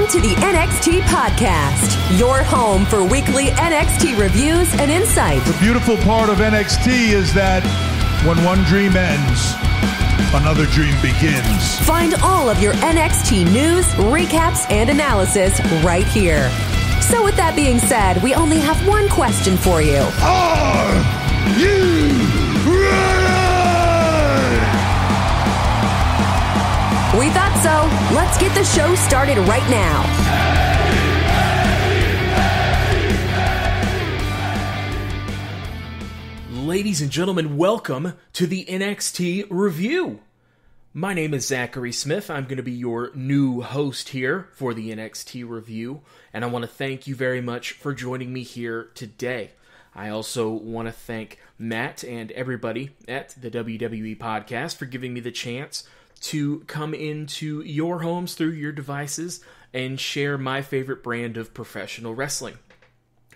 to the NXT Podcast, your home for weekly NXT reviews and insight. The beautiful part of NXT is that when one dream ends, another dream begins. Find all of your NXT news, recaps, and analysis right here. So with that being said, we only have one question for you. Are you ready? We thought so. Let's get the show started right now. Ladies and gentlemen, welcome to the NXT Review. My name is Zachary Smith. I'm going to be your new host here for the NXT Review, and I want to thank you very much for joining me here today. I also want to thank Matt and everybody at the WWE Podcast for giving me the chance to come into your homes through your devices and share my favorite brand of professional wrestling.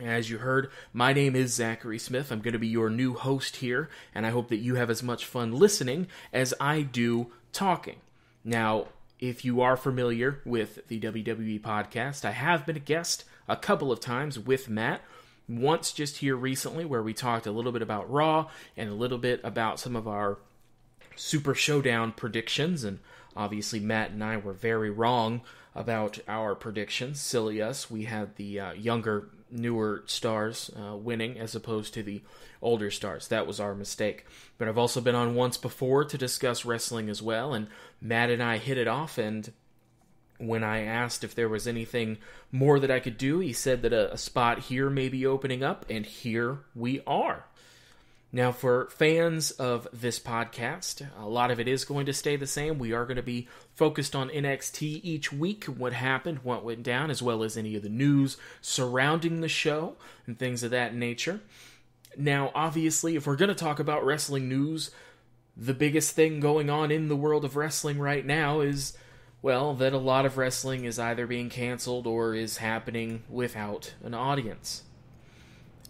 As you heard, my name is Zachary Smith. I'm going to be your new host here, and I hope that you have as much fun listening as I do talking. Now, if you are familiar with the WWE Podcast, I have been a guest a couple of times with Matt. Once just here recently where we talked a little bit about Raw and a little bit about some of our Super Showdown predictions, and obviously Matt and I were very wrong about our predictions. Silly us. We had the younger, newer stars winning as opposed to the older stars. That was our mistake. But I've also been on once before to discuss wrestling as well, and Matt and I hit it off, and when I asked if there was anything more that I could do, he said that a spot here may be opening up, and here we are. Now, for fans of this podcast, a lot of it is going to stay the same. We are going to be focused on NXT each week, what happened, what went down, as well as any of the news surrounding the show and things of that nature. Now, obviously, if we're going to talk about wrestling news, the biggest thing going on in the world of wrestling right now is, well, that a lot of wrestling is either being canceled or is happening without an audience.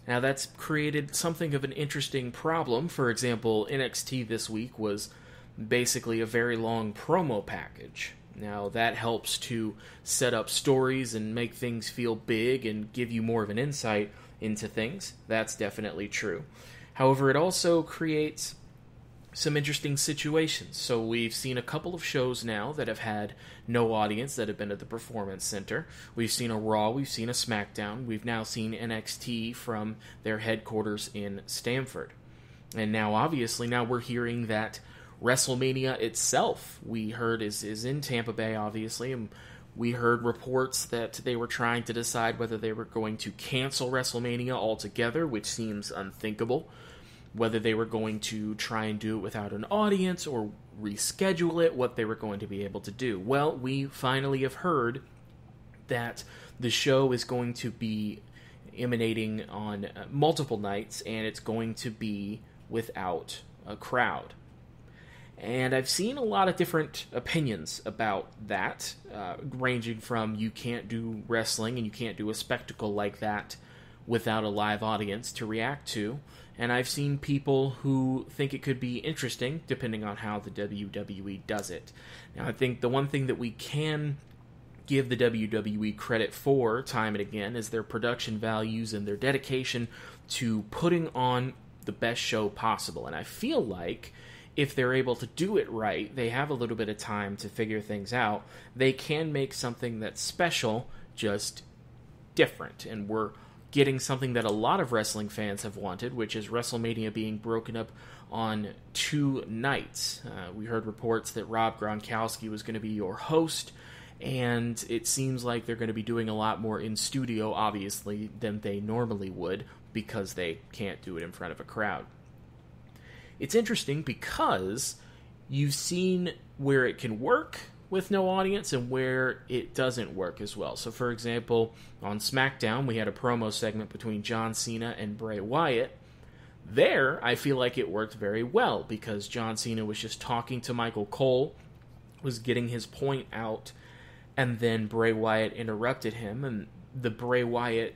Now, that's created something of an interesting problem. For example, NXT this week was basically a very long promo package. Now, that helps to set up stories and make things feel big and give you more of an insight into things. That's definitely true. However, it also creates some interesting situations. So we've seen a couple of shows now that have had no audience that have been at the Performance Center. We've seen a Raw, we've seen a SmackDown, we've now seen NXT from their headquarters in Stamford. And now, obviously, now we're hearing that WrestleMania itself, we heard, is in Tampa Bay, obviously, and we heard reports that they were trying to decide whether they were going to cancel WrestleMania altogether, which seems unthinkable. Whether they were going to try and do it without an audience or reschedule it, what they were going to be able to do. Well, we finally have heard that the show is going to be emanating on multiple nights, and it's going to be without a crowd. And I've seen a lot of different opinions about that, ranging from you can't do wrestling and you can't do a spectacle like that without a live audience to react to. And I've seen people who think it could be interesting, depending on how the WWE does it. Now, I think the one thing that we can give the WWE credit for, time and again, is their production values and their dedication to putting on the best show possible. And I feel like if they're able to do it right, they have a little bit of time to figure things out, they can make something that's special, just different. And we're getting something that a lot of wrestling fans have wanted, which is WrestleMania being broken up on 2 nights. We heard reports that Rob Gronkowski was going to be your host, and it seems like they're going to be doing a lot more in studio, obviously, than they normally would, because they can't do it in front of a crowd. It's interesting because you've seen where it can work with no audience and where it doesn't work as well. So, for example, on SmackDown, we had a promo segment between John Cena and Bray Wyatt. There, I feel like it worked very well because John Cena was just talking to Michael Cole, was getting his point out, and then Bray Wyatt interrupted him, and the Bray Wyatt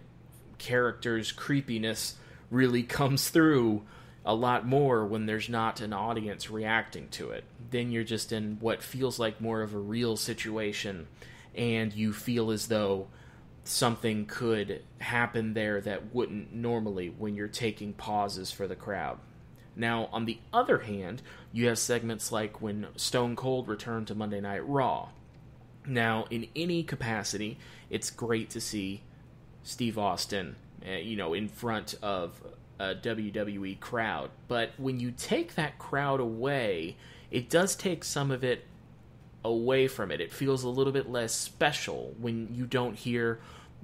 character's creepiness really comes through a lot more when there's not an audience reacting to it. Then you're just in what feels like more of a real situation, and you feel as though something could happen there that wouldn't normally when you're taking pauses for the crowd. Now, on the other hand, you have segments like when Stone Cold returned to Monday Night Raw. Now, in any capacity, it's great to see Steve Austin, in front of a WWE crowd. But when you take that crowd away, it does take some of it away from it. It feels a little bit less special when you don't hear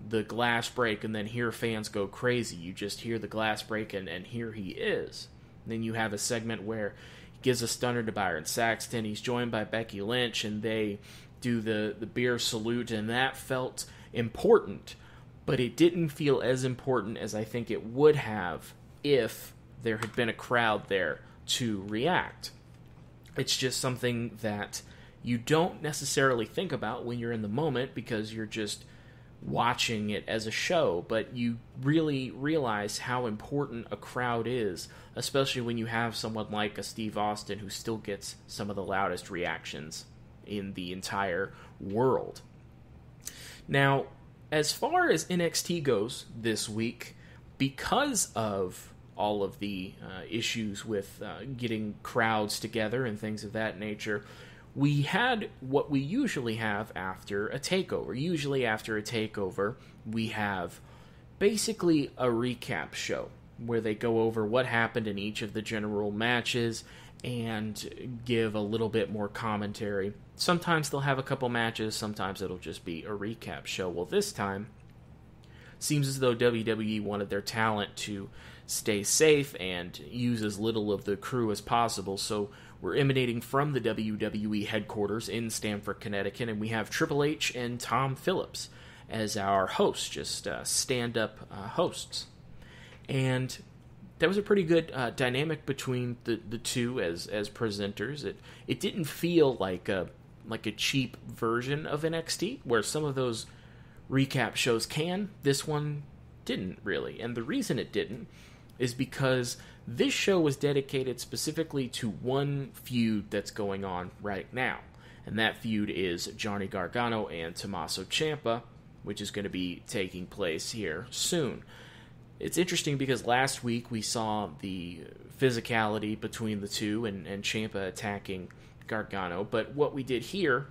the glass break and then hear fans go crazy. You just hear the glass break and here he is. And then you have a segment where he gives a stunner to Byron Saxton. He's joined by Becky Lynch, and they do the beer salute, and that felt important. But it didn't feel as important as I think it would have if there had been a crowd there to react. It's just something that you don't necessarily think about when you're in the moment because you're just watching it as a show, but you really realize how important a crowd is, especially when you have someone like a Steve Austin who still gets some of the loudest reactions in the entire world. Now, as far as NXT goes this week, because of all of the issues with getting crowds together and things of that nature, we had what we usually have after a takeover. Usually after a takeover, we have basically a recap show where they go over what happened in each of the general matches and give a little bit more commentary. Sometimes they'll have a couple matches, sometimes it'll just be a recap show. Well, this time, seems as though WWE wanted their talent to stay safe and use as little of the crew as possible, so we're emanating from the WWE headquarters in Stamford, Connecticut, and we have Triple H and Tom Phillips as our hosts, just stand-up hosts. And that was a pretty good dynamic between the two as presenters. It didn't feel like a cheap version of NXT, where some of those recap shows can. This one didn't really, and the reason it didn't is because this show was dedicated specifically to one feud that's going on right now, and that feud is Johnny Gargano and Tommaso Ciampa, which is going to be taking place here soon. It's interesting because last week we saw the physicality between the two and Ciampa attacking Gargano, but what we did here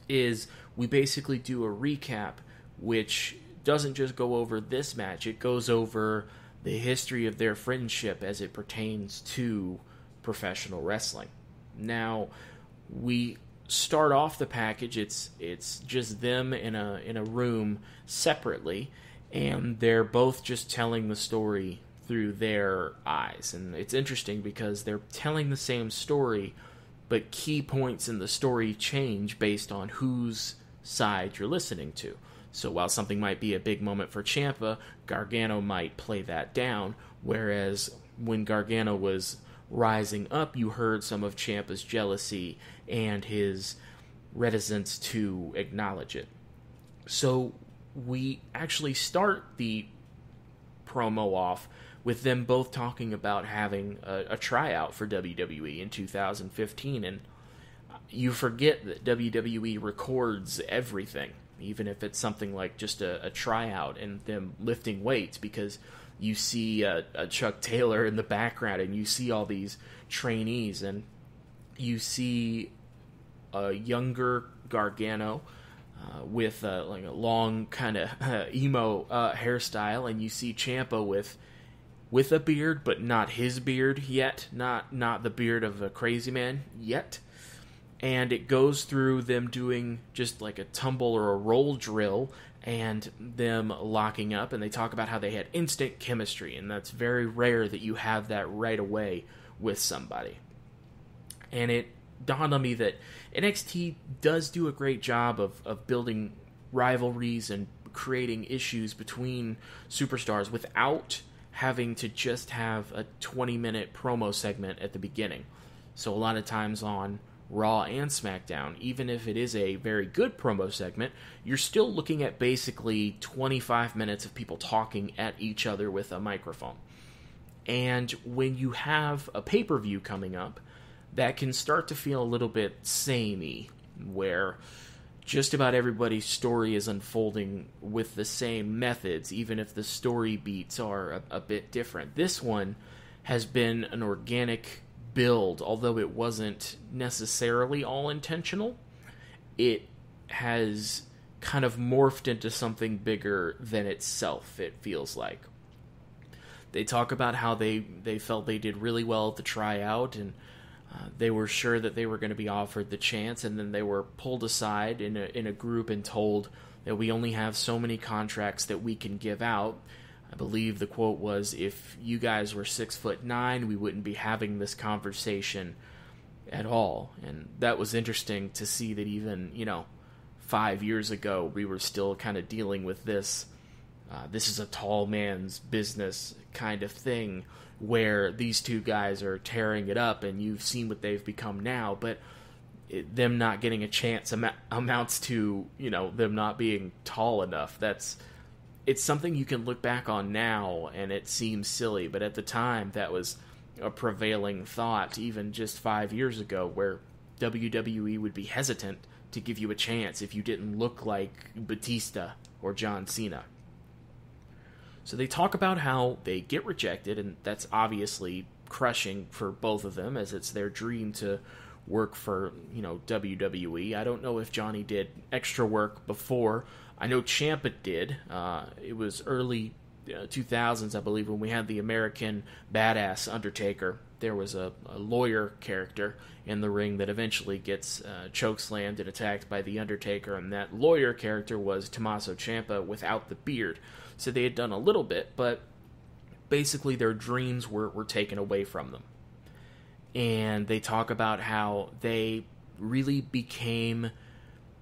is we basically do a recap which doesn't just go over this match, it goes over the history of their friendship as it pertains to professional wrestling. Now, we start off the package, it's just them in a room separately, and they're both just telling the story through their eyes. And it's interesting because they're telling the same story, but key points in the story change based on whose side you're listening to. So while something might be a big moment for Ciampa, Gargano might play that down, whereas when Gargano was rising up, you heard some of Ciampa's jealousy and his reticence to acknowledge it. So we actually start the promo off with them both talking about having a tryout for WWE in 2015, and you forget that WWE records everything, even if it's something like just a tryout and them lifting weights, because you see a Chuck Taylor in the background and you see all these trainees and you see a younger Gargano with a long kind of emo hairstyle, and you see Ciampa with a beard, but not his beard yet, not the beard of a crazy man yet. And it goes through them doing just like a tumble or a roll drill and them locking up, and they talk about how they had instant chemistry, and that's very rare that you have that right away with somebody. And it dawned on me that NXT does do a great job of building rivalries and creating issues between superstars without having to just have a 20-minute promo segment at the beginning. So a lot of times on Raw and SmackDown, even if it is a very good promo segment, you're still looking at basically 25 minutes of people talking at each other with a microphone. And when you have a pay-per-view coming up, that can start to feel a little bit samey, where just about everybody's story is unfolding with the same methods, even if the story beats are a bit different. This one has been an organic build, although it wasn't necessarily all intentional. It has kind of morphed into something bigger than itself, it feels like. They talk about how they felt they did really well at the tryout, and they were sure that they were going to be offered the chance, and then they were pulled aside in a group and told that we only have so many contracts that we can give out. I believe the quote was, if you guys were 6'9", we wouldn't be having this conversation at all. And that was interesting to see that even, 5 years ago, we were still kind of dealing with this. This is a tall man's business kind of thing, where these two guys are tearing it up, and you've seen what they've become now, but them not getting a chance amounts to, them not being tall enough. It's something you can look back on now, and it seems silly, but at the time, that was a prevailing thought, even just 5 years ago, where WWE would be hesitant to give you a chance if you didn't look like Batista or John Cena. So they talk about how they get rejected, and that's obviously crushing for both of them, as it's their dream to work for, WWE. I don't know if Johnny did extra work before. I know Ciampa did. It was early 2000s, I believe, when we had the American Badass Undertaker. There was a lawyer character in the ring that eventually gets chokeslammed and attacked by the Undertaker, and that lawyer character was Tommaso Ciampa without the beard. So they had done a little bit, but basically their dreams were taken away from them. And they talk about how they really became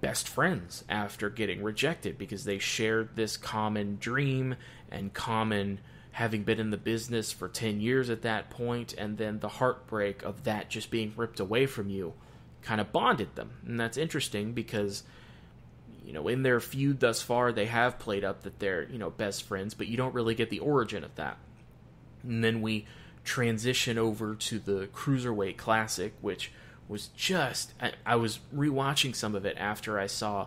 best friends after getting rejected, because they shared this common dream and common having been in the business for 10 years at that point, and then the heartbreak of that just being ripped away from you kind of bonded them. And that's interesting because, in their feud thus far, they have played up that they're, best friends, but you don't really get the origin of that. And then we transition over to the Cruiserweight Classic, which was just, I was rewatching some of it after I saw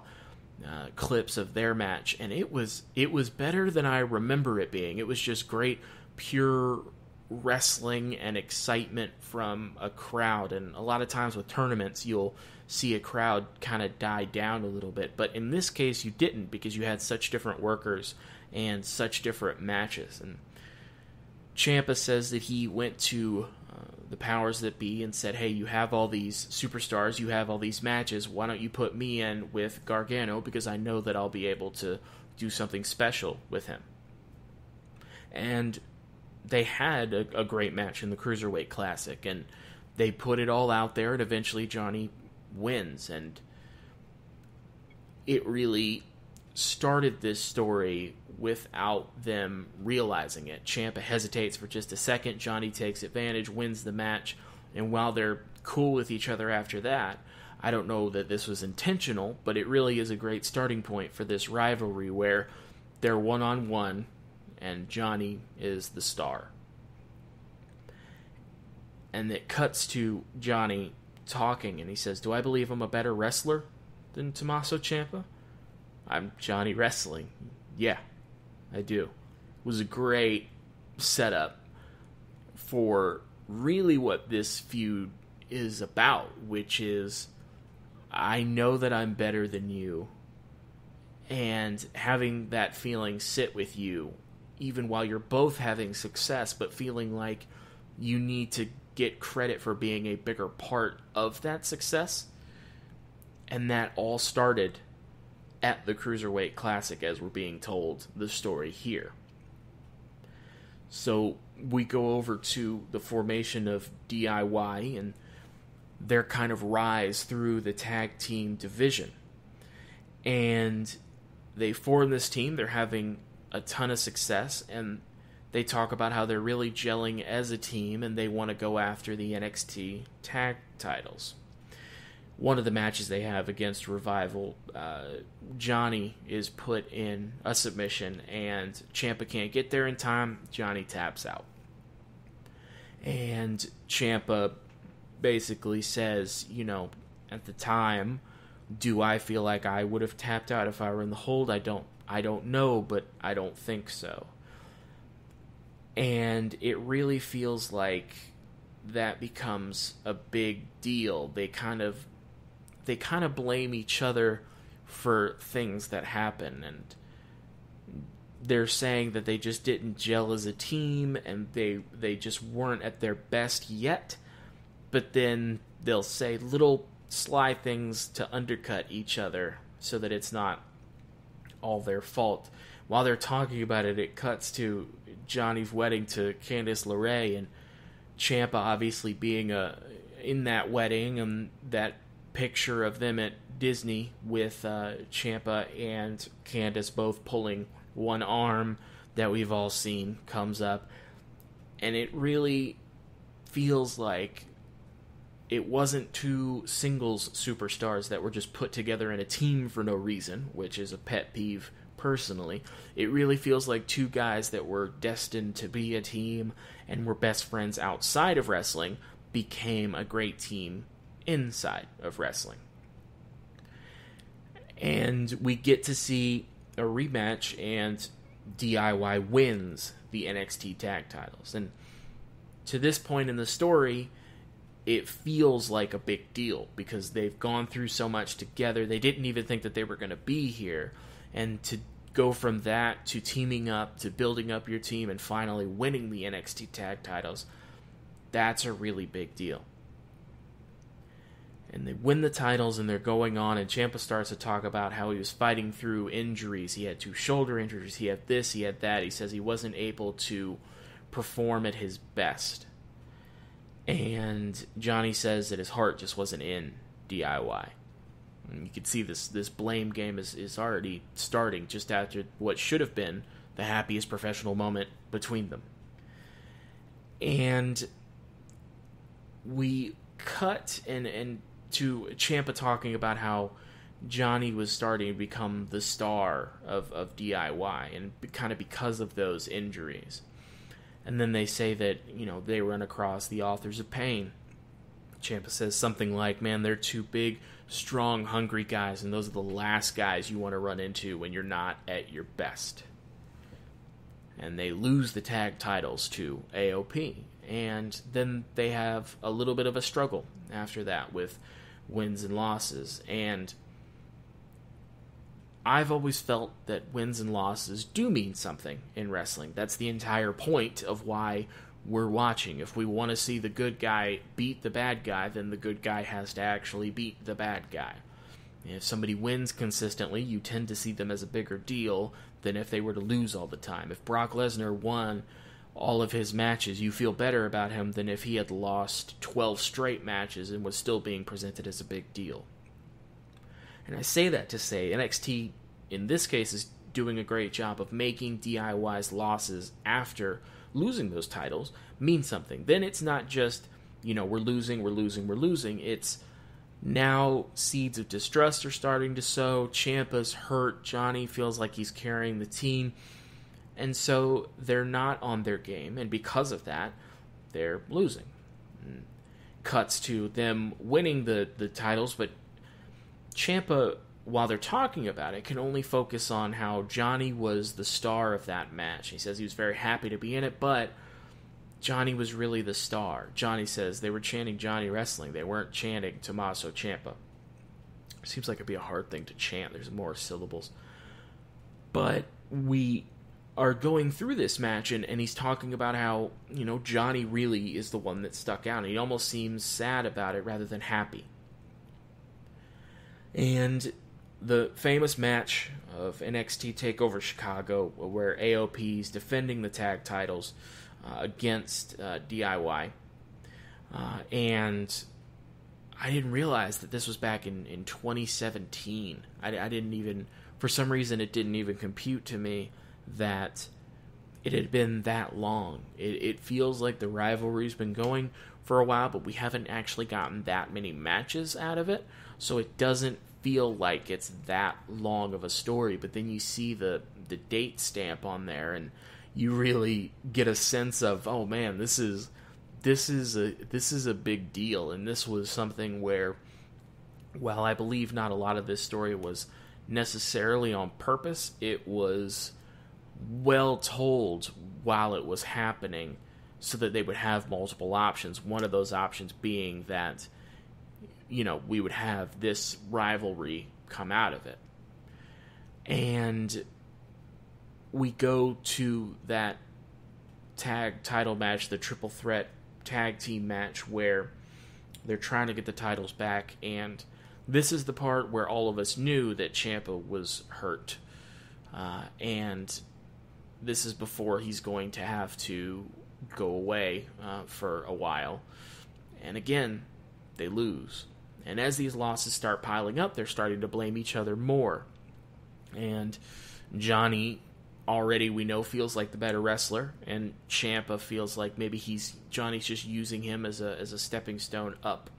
clips of their match, and it was better than I remember it being. It was just great, pure wrestling and excitement from a crowd. And a lot of times with tournaments, you'll see a crowd kind of die down a little bit, but in this case you didn't, because you had such different workers and such different matches. And Ciampa says that he went to the powers that be and said, hey, you have all these superstars, you have all these matches, why don't you put me in with Gargano, because I know that I'll be able to do something special with him. And they had a great match in the Cruiserweight Classic, and they put it all out there, and eventually Johnny wins. And it really started this story without them realizing it. Ciampa hesitates for just a second, Johnny takes advantage, wins the match, and while they're cool with each other after that, I don't know that this was intentional, but it really is a great starting point for this rivalry where they're one-on-one, and Johnny is the star. And it cuts to Johnny talking, and he says, do I believe I'm a better wrestler than Tommaso Ciampa? I'm Johnny Wrestling. Yeah, I do. It was a great setup for really what this feud is about, which is, I know that I'm better than you, and having that feeling sit with you, even while you're both having success, but feeling like you need to get credit for being a bigger part of that success. And that all started at the Cruiserweight Classic, as we're being told the story here. So we go over to the formation of DIY and their kind of rise through the tag team division. And they form this team, they're having a ton of success, and they talk about how they're really gelling as a team, and they want to go after the NXT tag titles. One of the matches they have against Revival, Johnny is put in a submission, and Ciampa can't get there in time. Johnny taps out. And Ciampa basically says, at the time, Do I feel like I would have tapped out if I were in the hold? I don't know, but I don't think so. And it really feels like that becomes a big deal. They kind of blame each other for things that happen, and they're saying that they just didn't gel as a team, and they just weren't at their best yet. But then they'll say little sly things to undercut each other so that it's not all their fault. While they're talking about it, it cuts to Johnny's wedding to Candice LeRae, and Ciampa obviously being in that wedding, and that picture of them at Disney with Ciampa and Candice both pulling one arm that we've all seen comes up. And it really feels like it wasn't two singles superstars that were just put together in a team for no reason, which is a pet peeve personally. It really feels like two guys that were destined to be a team and were best friends outside of wrestling became a great team inside of wrestling. And we get to see a rematch, and DIY wins the NXT tag titles. And to this point in the story, it feels like a big deal because they've gone through so much together. They didn't even think that they were going to be here. And to go from that to teaming up to building up your team and finally winning the NXT tag titles, that's a really big deal. And they win the titles, and they're going on, and Ciampa starts to talk about how he was fighting through injuries. He had 2 shoulder injuries, he had this, he had that. He says he wasn't able to perform at his best. And Johnny says that his heart just wasn't in DIY. And you can see this blame game is already starting just after what should have been the happiest professional moment between them. And we cut and to Ciampa talking about how Johnny was starting to become the star of DIY, and kind of because of those injuries. And then they say that, they run across the Authors of Pain. Ciampa says something like, man, they're 2 big, strong, hungry guys, and those are the last guys you want to run into when you're not at your best. And they lose the tag titles to AOP. And then they have a little bit of a struggle after that with wins and losses. And I've always felt that wins and losses do mean something in wrestling. That's the entire point of why we're watching. If we want to see the good guy beat the bad guy, then the good guy has to actually beat the bad guy. If somebody wins consistently, you tend to see them as a bigger deal than if they were to lose all the time. If Brock Lesnar won all of his matches, you feel better about him than if he had lost 12 straight matches and was still being presented as a big deal. And I say that to say NXT, in this case, is doing a great job of making DIY's losses after losing those titles mean something. Then it's not just, we're losing. It's now seeds of distrust are starting to sow. Ciampa's hurt. Johnny feels like he's carrying the team. And so they're not on their game. And because of that, they're losing. And cuts to them winning the titles, but Ciampa, while they're talking about it, can only focus on how Johnny was the star of that match. He says he was very happy to be in it, but Johnny was really the star. Johnny says they were chanting Johnny Wrestling. They weren't chanting Tommaso Ciampa. Seems like it'd be a hard thing to chant. There's more syllables. But we are going through this match, and he's talking about how, Johnny really is the one that stuck out. And he almost seems sad about it rather than happy. And the famous match of NXT TakeOver Chicago, where AOP is defending the tag titles against DIY. And I didn't realize that this was back in 2017. I didn't even, for some reason, it didn't even compute to me that it had been that long. It feels like the rivalry's been going for a while, but we haven't actually gotten that many matches out of it. So it doesn't feel like it's that long of a story, but then you see the date stamp on there, and you really get a sense of, oh man, this is a big deal, and this was something where while I believe not a lot of this story was necessarily on purpose, it was well told while it was happening so that they would have multiple options. One of those options being that, we would have this rivalry come out of it. And we go to that tag title match, the triple threat tag team match, where they're trying to get the titles back, and this is the part where all of us knew that Ciampa was hurt. And this is before he's going to have to go away for a while. And again, they lose. And as these losses start piling up, they're starting to blame each other more. And Johnny, already we know, feels like the better wrestler, and Ciampa feels like maybe Johnny's just using him as a stepping stone up.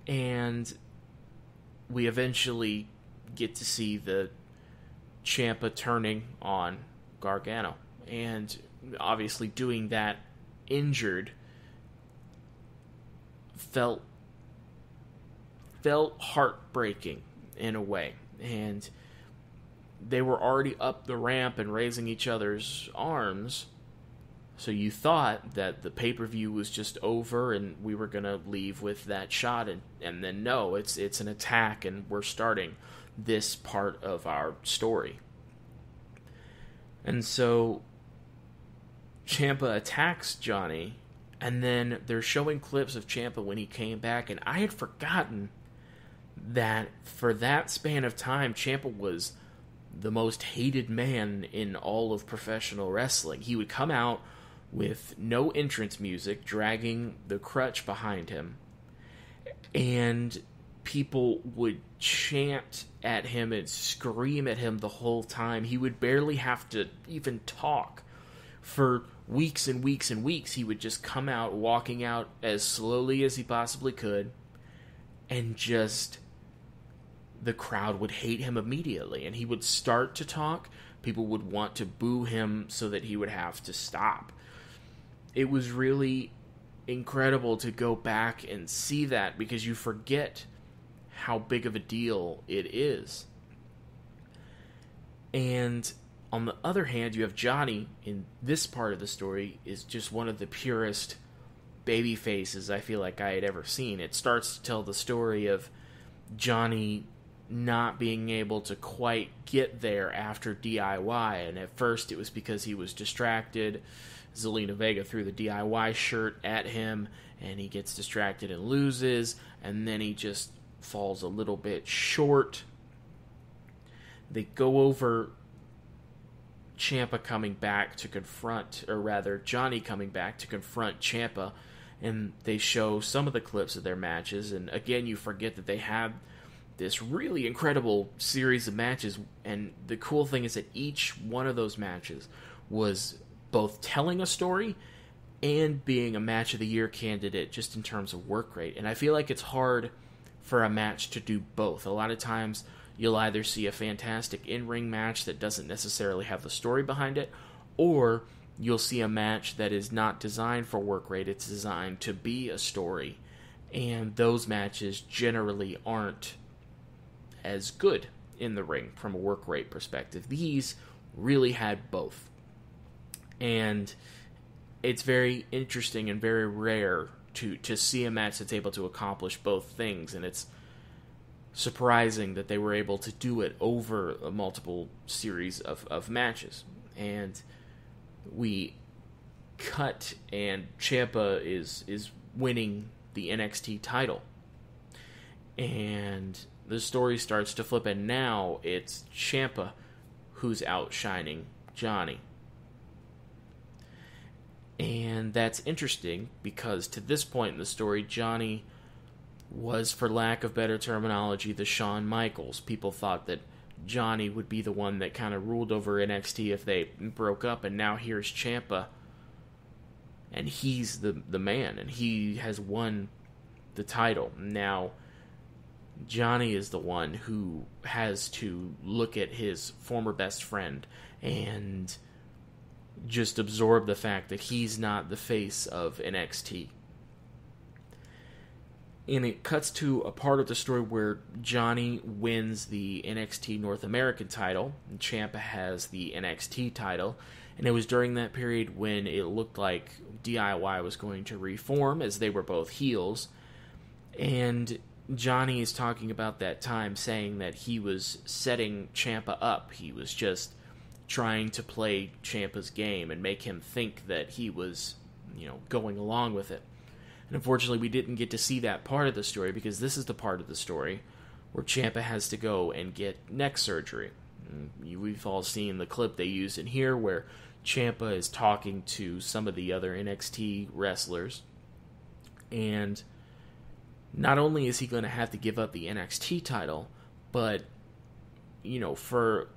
And we eventually get to see the Ciampa turning on Gargano, and obviously doing that injured felt heartbreaking in a way. And they were already up the ramp and raising each other's arms, so you thought that the pay-per-view was just over and we were going to leave with that shot, and then no, it's an attack, and we're starting this part of our story. And so Ciampa attacks Johnny, and then they're showing clips of Ciampa when he came back, and I had forgotten that for that span of time, Ciampa was the most hated man in all of professional wrestling. He would come out with no entrance music, dragging the crutch behind him, and people would chant at him and scream at him the whole time. He would barely have to even talk. For weeks and weeks and weeks, he would just come out, walking out as slowly as he possibly could, and just the crowd would hate him immediately. And he would start to talk, people would want to boo him so that he would have to stop. It was really incredible to go back and see that, because you forget how big of a deal it is. And on the other hand, you have Johnny in this part of the story is just one of the purest baby faces I feel like I had ever seen. It starts to tell the story of Johnny not being able to quite get there after DIY, and at first it was because he was distracted. Zelina Vega threw the DIY shirt at him, and he gets distracted and loses, and then he just falls a little bit short. They go over Ciampa coming back to confront, or rather, Johnny coming back to confront Ciampa, and they show some of the clips of their matches, and again, you forget that they had this really incredible series of matches, and the cool thing is that each one of those matches was both telling a story and being a match of the year candidate just in terms of work rate. And I feel like it's hard for a match to do both. A lot of times you'll either see a fantastic in-ring match that doesn't necessarily have the story behind it, or you'll see a match that is not designed for work rate, it's designed to be a story. And those matches generally aren't as good in the ring from a work rate perspective. These really had both. And it's very interesting and very rare to see a match that's able to accomplish both things, and it's surprising that they were able to do it over a multiple series of matches. And we cut, and Ciampa is winning the NXT title. And the story starts to flip, and now it's Ciampa who's outshining Johnny. And that's interesting, because to this point in the story, Johnny was, for lack of better terminology, the Shawn Michaels. People thought that Johnny would be the one that kind of ruled over NXT if they broke up, and now here's Ciampa, and he's the man, and he has won the title. Now, Johnny is the one who has to look at his former best friend and just absorb the fact that he's not the face of NXT. And it cuts to a part of the story where Johnny wins the NXT North American title, and Ciampa has the NXT title. And it was during that period when it looked like DIY was going to reform, as they were both heels. And Johnny is talking about that time, saying that he was setting Ciampa up. He was just trying to play Ciampa's game and make him think that he was, going along with it. And unfortunately, we didn't get to see that part of the story, because this is the part of the story where Ciampa has to go and get neck surgery. And we've all seen the clip they used in here where Ciampa is talking to some of the other NXT wrestlers. And not only is he going to have to give up the NXT title, but, for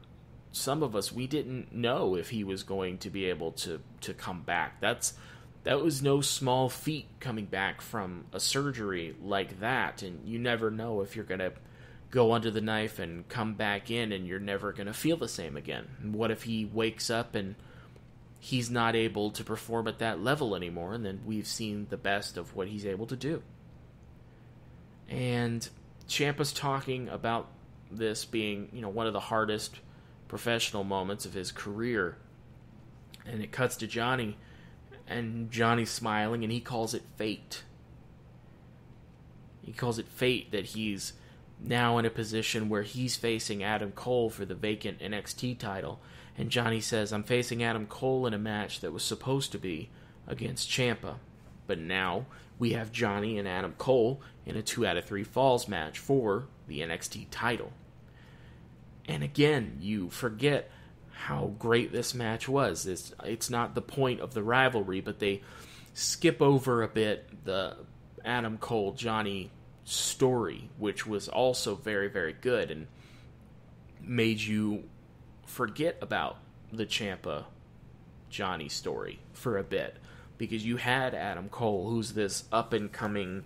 some of us, we didn't know if he was going to be able to come back. That was no small feat, coming back from a surgery like that, and you never know if you're going to go under the knife and come back in and you're never going to feel the same again. And what if he wakes up and he's not able to perform at that level anymore, and then we've seen the best of what he's able to do. And Ciampa's talking about this being, one of the hardest professional moments of his career. And it cuts to Johnny, and Johnny's smiling, and he calls it fate. He calls it fate that he's now in a position where he's facing Adam Cole for the vacant NXT title. And Johnny says, I'm facing Adam Cole in a match that was supposed to be against Ciampa. But now we have Johnny and Adam Cole in a 2 out of 3 falls match for the NXT title. And again, you forget how great this match was. It's not the point of the rivalry, but they skip over a bit the Adam Cole-Johnny story, which was also very, very good, and made you forget about the Ciampa-Johnny story for a bit, because you had Adam Cole, who's this up-and-coming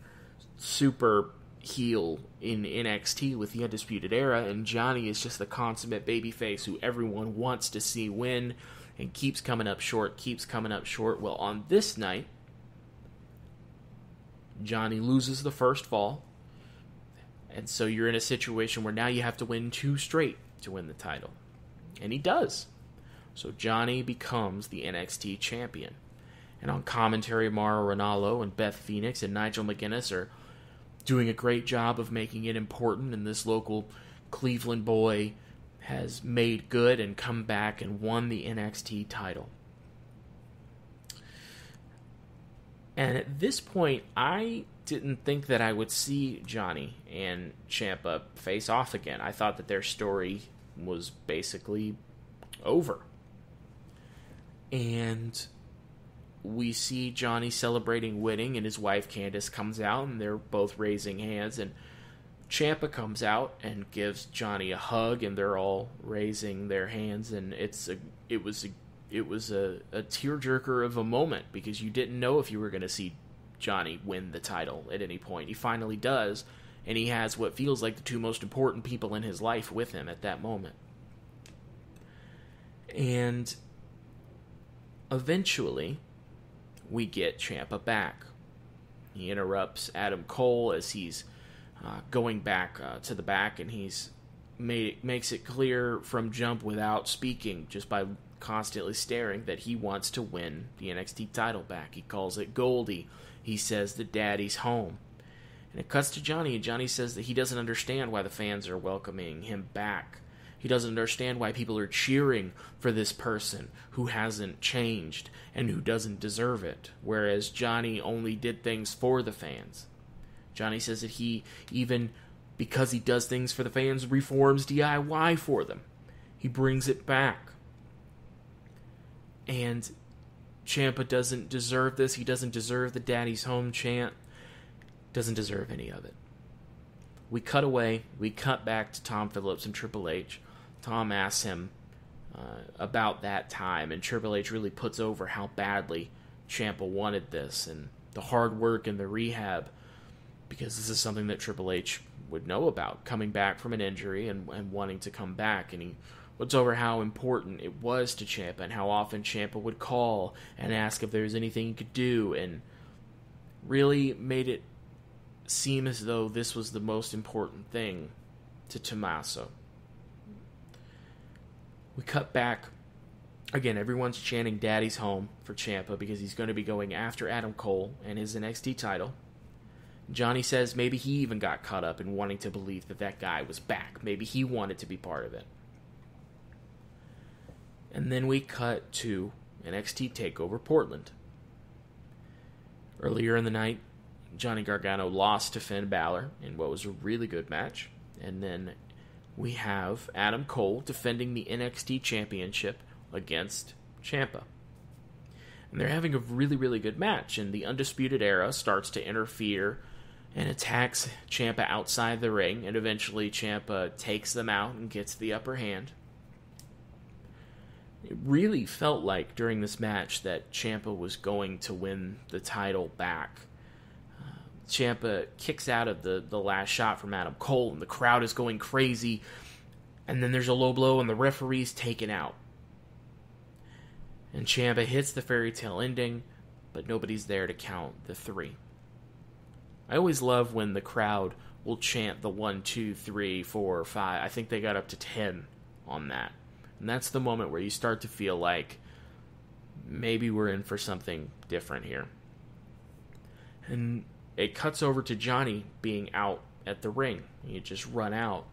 super heel in NXT with the Undisputed Era, and Johnny is just the consummate babyface who everyone wants to see win and keeps coming up short. Well, on this night, Johnny loses the first fall, and so you're in a situation where now you have to win 2 straight to win the title. And he does. So Johnny becomes the NXT champion. And on commentary, Mauro Ranallo and Beth Phoenix and Nigel McGuinness are doing a great job of making it important, and this local Cleveland boy has made good and come back and won the NXT title. And at this point, I didn't think that I would see Johnny and Ciampa face off again. I thought that their story was basically over. And we see Johnny celebrating winning, and his wife Candice comes out, and they're both raising hands, and Ciampa comes out and gives Johnny a hug, and they're all raising their hands, and it was a tearjerker of a moment, because you didn't know if you were going to see Johnny win the title at any point. He finally does, and he has what feels like the 2 most important people in his life with him at that moment. And eventually, we get Ciampa back. He interrupts Adam Cole as he's going back to the back, and makes it clear from jump without speaking, just by constantly staring, that he wants to win the NXT title back. He calls it Goldie. He says that Daddy's home. And it cuts to Johnny, and Johnny says that he doesn't understand why the fans are welcoming him back. He doesn't understand why people are cheering for this person who hasn't changed and who doesn't deserve it, whereas Johnny only did things for the fans. Johnny says that he, even because he does things for the fans, reforms DIY for them. He brings it back. And Ciampa doesn't deserve this. He doesn't deserve the Daddy's Home chant. Doesn't deserve any of it. We cut away. We cut back to Tom Phillips and Triple H. Tom asks him about that time, and Triple H really puts over how badly Ciampa wanted this, and the hard work and the rehab, because this is something that Triple H would know about, coming back from an injury and wanting to come back, and he puts over how important it was to Ciampa and how often Ciampa would call and ask if there was anything he could do, and really made it seem as though this was the most important thing to Tommaso. We cut back. Again, everyone's chanting Daddy's home for Ciampa because he's going to be going after Adam Cole and his NXT title. Johnny says maybe he even got caught up in wanting to believe that that guy was back. Maybe he wanted to be part of it. And then we cut to NXT TakeOver Portland. Earlier in the night, Johnny Gargano lost to Finn Balor in what was a really good match. And then we have Adam Cole defending the NXT Championship against Ciampa. And they're having a really, really good match. And the Undisputed Era starts to interfere and attacks Ciampa outside the ring. And eventually Ciampa takes them out and gets the upper hand. It really felt like during this match that Ciampa was going to win the title back. Ciampa kicks out of the last shot from Adam Cole, and the crowd is going crazy. And then there's a low blow, and the referee's taken out. And Ciampa hits the fairy tale ending, but nobody's there to count the 3. I always love when the crowd will chant the 1, 2, 3, 4, 5. I think they got up to 10 on that. And that's the moment where you start to feel like maybe we're in for something different here. And it cuts over to Johnny being out at the ring. He just run out.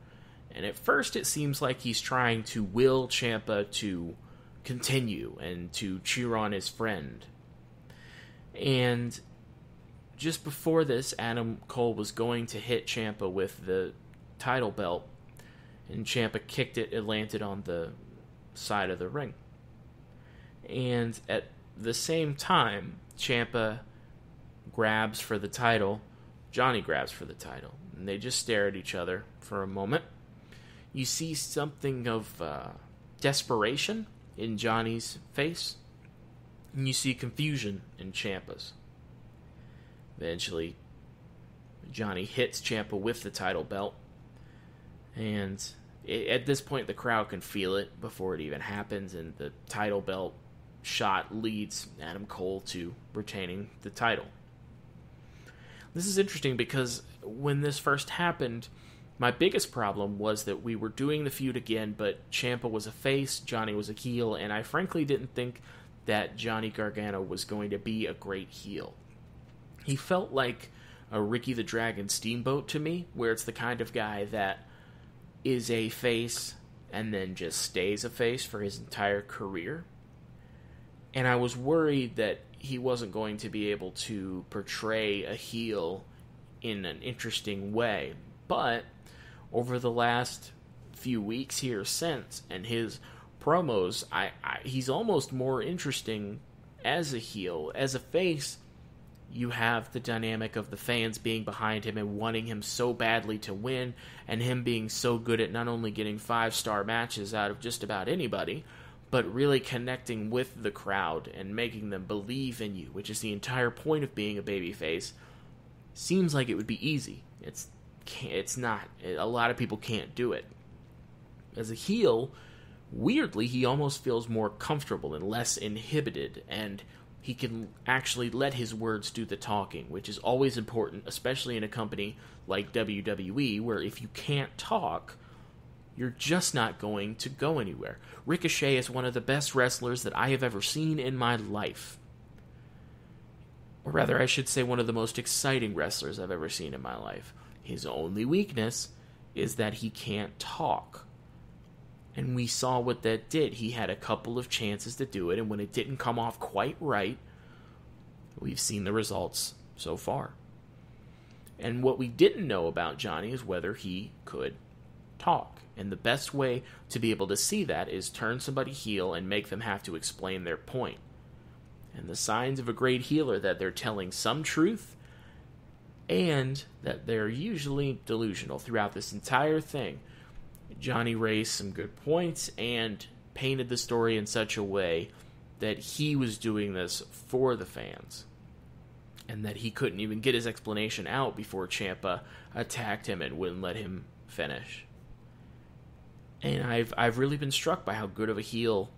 And at first it seems like he's trying to will Ciampa to continue and to cheer on his friend. And just before this, Adam Cole was going to hit Ciampa with the title belt. And Ciampa kicked it. It landed on the side of the ring. And at the same time, Ciampa grabs for the title. Johnny grabs for the title. And they just stare at each other for a moment. You see something of desperation in Johnny's face. And you see confusion in Ciampa's. Eventually, Johnny hits Ciampa with the title belt. And at this point, the crowd can feel it before it even happens, and the title belt shot leads Adam Cole to retaining the title. This is interesting because when this first happened, my biggest problem was that we were doing the feud again, but Ciampa was a face, Johnny was a heel, and I frankly didn't think that Johnny Gargano was going to be a great heel. He felt like a Ricky the Dragon Steamboat to me, where it's the kind of guy that is a face and then just stays a face for his entire career. And I was worried that he wasn't going to be able to portray a heel in an interesting way. But over the last few weeks here since, and his promos, he's almost more interesting as a heel. As a face, you have the dynamic of the fans being behind him and wanting him so badly to win, and him being so good at not only getting 5-star matches out of just about anybody, but really connecting with the crowd and making them believe in you, which is the entire point of being a babyface. Seems like it would be easy. It's not. A lot of people can't do it. As a heel, weirdly, he almost feels more comfortable and less inhibited, and he can actually let his words do the talking, which is always important, especially in a company like WWE, where if you can't talk, you're just not going to go anywhere. Ricochet is one of the best wrestlers that I have ever seen in my life. Or rather, I should say one of the most exciting wrestlers I've ever seen in my life. His only weakness is that he can't talk. And we saw what that did. He had a couple of chances to do it, and when it didn't come off quite right, we've seen the results so far. And what we didn't know about Johnny is whether he could talk. And the best way to be able to see that is turn somebody heel and make them have to explain their point. And the signs of a great heel are that they're telling some truth and that they're usually delusional throughout this entire thing. Johnny raised some good points and painted the story in such a way that he was doing this for the fans, and that he couldn't even get his explanation out before Ciampa attacked him and wouldn't let him finish. And I've really been struck by how good of a heel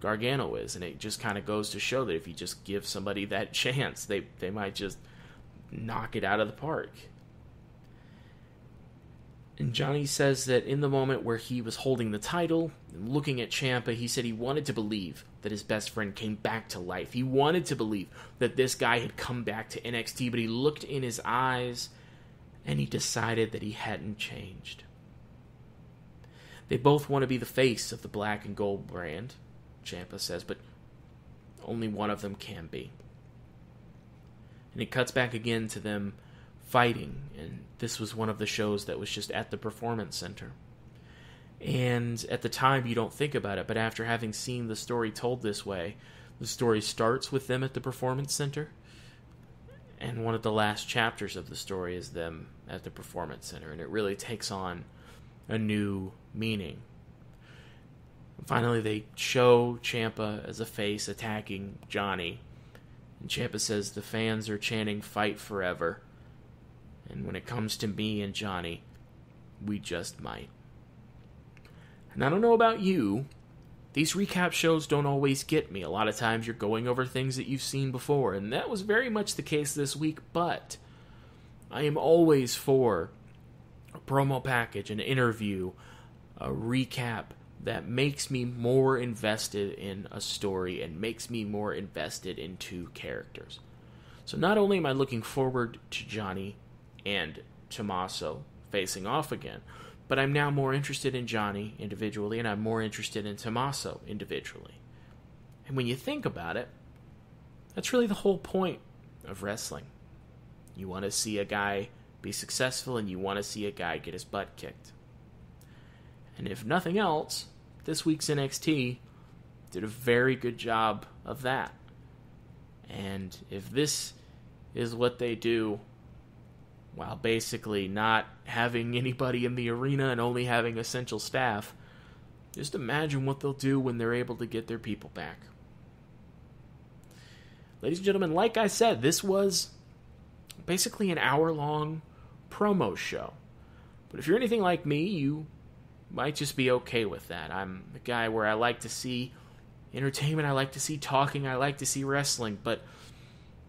Gargano is, and it just kind of goes to show that if you just give somebody that chance, they might just knock it out of the park. And Johnny says that in the moment where he was holding the title and looking at Ciampa, he said he wanted to believe that his best friend came back to life. He wanted to believe that this guy had come back to NXT, but he looked in his eyes and he decided that he hadn't changed. They both want to be the face of the black and gold brand, Ciampa says, but only one of them can be. And it cuts back again to them fighting, and this was one of the shows that was just at the Performance Center. And at the time you don't think about it, but after having seen the story told this way, the story starts with them at the Performance Center, and one of the last chapters of the story is them at the Performance Center, and it really takes on a new meaning. Finally, they show Ciampa as a face attacking Johnny, and Ciampa says the fans are chanting "Fight forever," and when it comes to me and Johnny, we just might. And I don't know about you, these recap shows don't always get me. A lot of times you're going over things that you've seen before, and that was very much the case this week, but I am always for a promo package, an interview, a recap that makes me more invested in a story and makes me more invested in two characters. So not only am I looking forward to Johnny and Tommaso facing off again, but I'm now more interested in Johnny individually, and I'm more interested in Tommaso individually. And when you think about it, that's really the whole point of wrestling. You want to see a guy be successful, and you want to see a guy get his butt kicked. And if nothing else, this week's NXT did a very good job of that. And if this is what they do, while basically not having anybody in the arena and only having essential staff, just imagine what they'll do when they're able to get their people back. Ladies and gentlemen, like I said, this was basically an hour-long promo show. But if you're anything like me, you might just be okay with that. I'm a guy where I like to see entertainment, I like to see talking, I like to see wrestling, but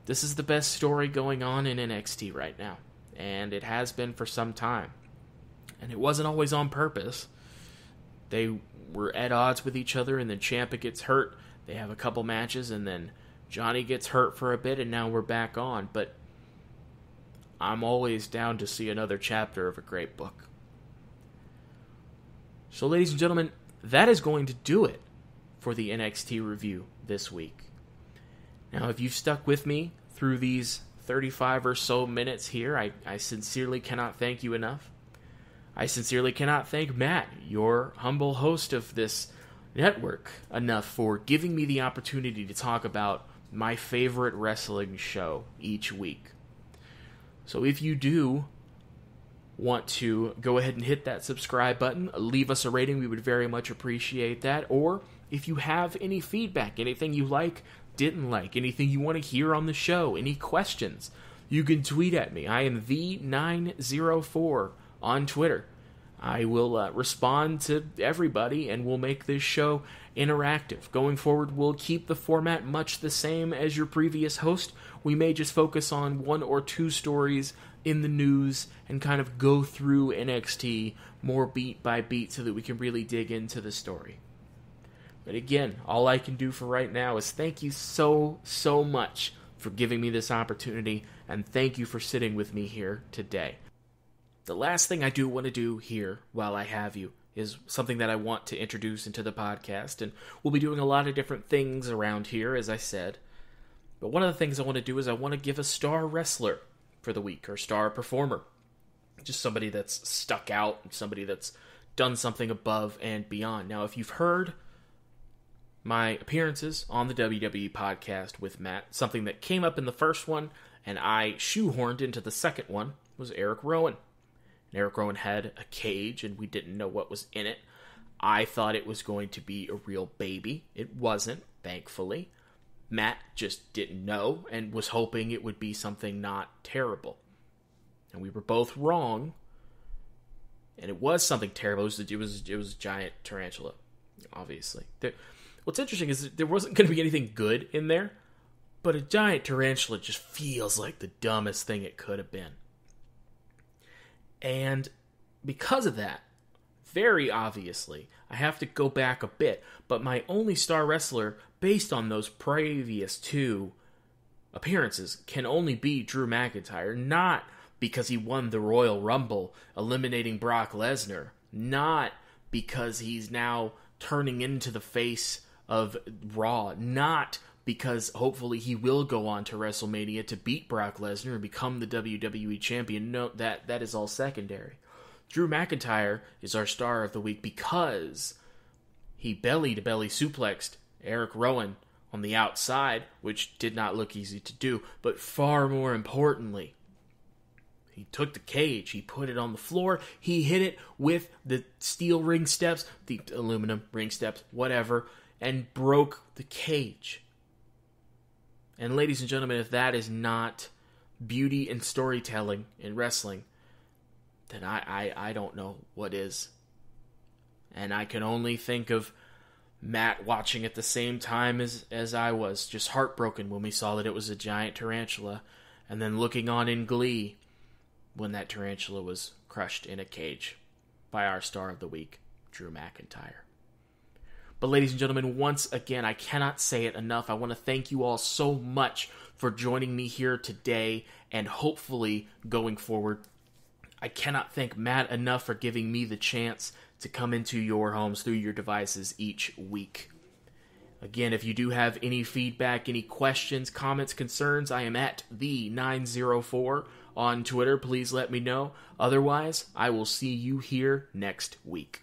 this is the best story going on in NXT right now. And it has been for some time. And it wasn't always on purpose. They were at odds with each other, and then Ciampa gets hurt. They have a couple matches, and then Johnny gets hurt for a bit, and now we're back on. But I'm always down to see another chapter of a great book. So, ladies and gentlemen, that is going to do it for the NXT review this week. Now, if you've stuck with me through these 35 or so minutes here, I sincerely cannot thank you enough. I sincerely cannot thank Matt, your humble host of this network, enough for giving me the opportunity to talk about my favorite wrestling show each week. So if you do want to go ahead and hit that subscribe button, leave us a rating, we would very much appreciate that. Or if you have any feedback, anything you like, didn't like, anything you want to hear on the show, any questions, you can tweet at me. I am the904 on Twitter. I will respond to everybody, and we'll make this show interactive. Going forward, we'll keep the format much the same as your previous host. We may just focus on one or two stories in the news and kind of go through NXT more beat by beat so that we can really dig into the story. But again, all I can do for right now is thank you so much for giving me this opportunity, and thank you for sitting with me here today. The last thing I do want to do here while I have you is something that I want to introduce into the podcast, and we'll be doing a lot of different things around here, as I said. But one of the things I want to do is I want to give a star wrestler for the week, or star performer. Just somebody that's stuck out, somebody that's done something above and beyond. Now, if you've heard my appearances on the WWE podcast with Matt, something that came up in the first one and I shoehorned into the second one was Eric Rowan. And Eric Rowan had a cage and we didn't know what was in it. I thought it was going to be a real baby. It wasn't, thankfully. Matt just didn't know and was hoping it would be something not terrible. And we were both wrong. And it was something terrible. It was a giant tarantula, obviously. What's interesting is that there wasn't going to be anything good in there, but a giant tarantula just feels like the dumbest thing it could have been. And because of that, very obviously, I have to go back a bit, but my only star wrestler based on those previous 2 appearances can only be Drew McIntyre, not because he won the Royal Rumble, eliminating Brock Lesnar, not because he's now turning into the face of Raw, not because hopefully he will go on to WrestleMania to beat Brock Lesnar and become the WWE Champion. No, that is all secondary. Drew McIntyre is our star of the week because he belly-to-belly suplexed Eric Rowan on the outside, which did not look easy to do, but far more importantly, he took the cage, he put it on the floor, he hit it with the steel ring steps, the aluminum ring steps, whatever, and broke the cage. And ladies and gentlemen, if that is not beauty and storytelling in wrestling, then I don't know what is. And I can only think of Matt watching at the same time as I was, just heartbroken when we saw that it was a giant tarantula, and then looking on in glee when that tarantula was crushed in a cage by our star of the week, Drew McIntyre. But ladies and gentlemen, once again, I cannot say it enough. I want to thank you all so much for joining me here today, and hopefully going forward, I cannot thank Matt enough for giving me the chance to come into your homes through your devices each week. Again, if you do have any feedback, any questions, comments, concerns, I am at the904 on Twitter. Please let me know. Otherwise, I will see you here next week.